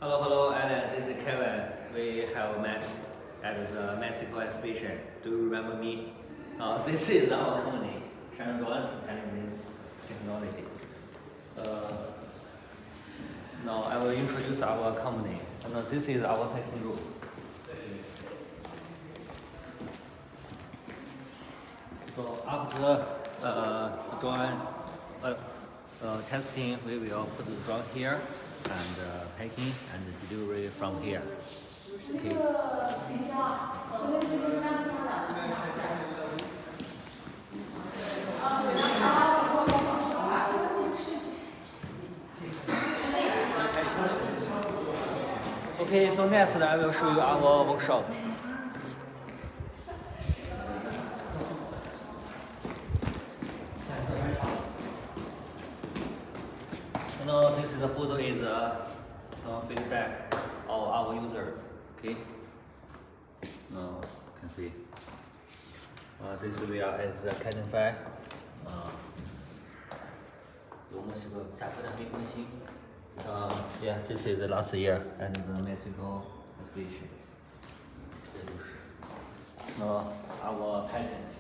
Hello, Alan. This is Kevin. We have met at the Mexico exhibition. Do you remember me? This is our company, Joyance Intelligence Technology. Now I will introduce our company. This is our packing room. So after the drawing testing, we will put the drawing here and packing and delivery from here. Okay. Okay, so next I will show you our workshop. This is the photo is some feedback of our users. Okay. Now you can see this we are at the Canton Fair. 有墨西哥加科的黑中心。Yeah, this is the last year and the Mexico exhibition. 这就是。Our patents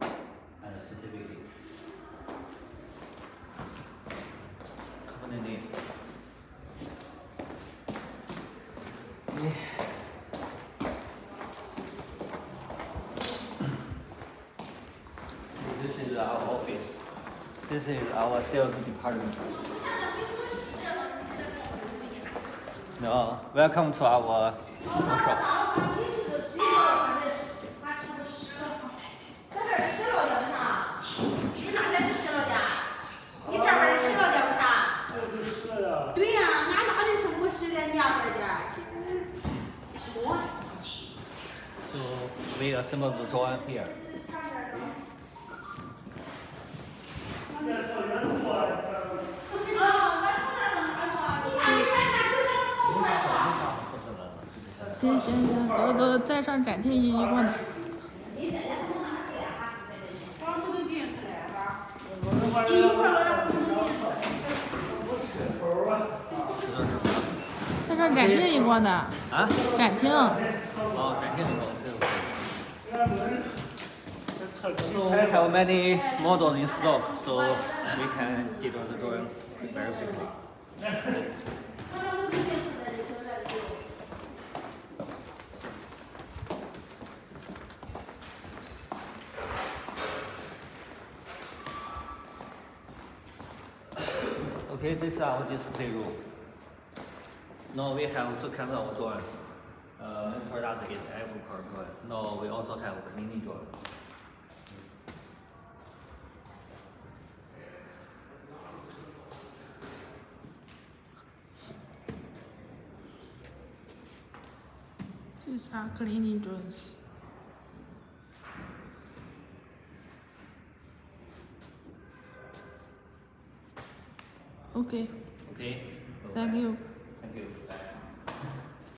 and certificate. Company name. This is our office. This is our sales department. Welcome to our workshop. So we assemble the drawing here.行，走，再上展厅一过来。再上展厅一过的。啊？展厅。展厅一过。So we have many models in stock, so we can deliver the drawing very quickly. Okay, this is our display room. Now we have two kinds of drawings. Main product is agricultural drawing. Now we also have cleaning drawing. These are cleaning drawings. Okay. Okay. Thank you. Thank you.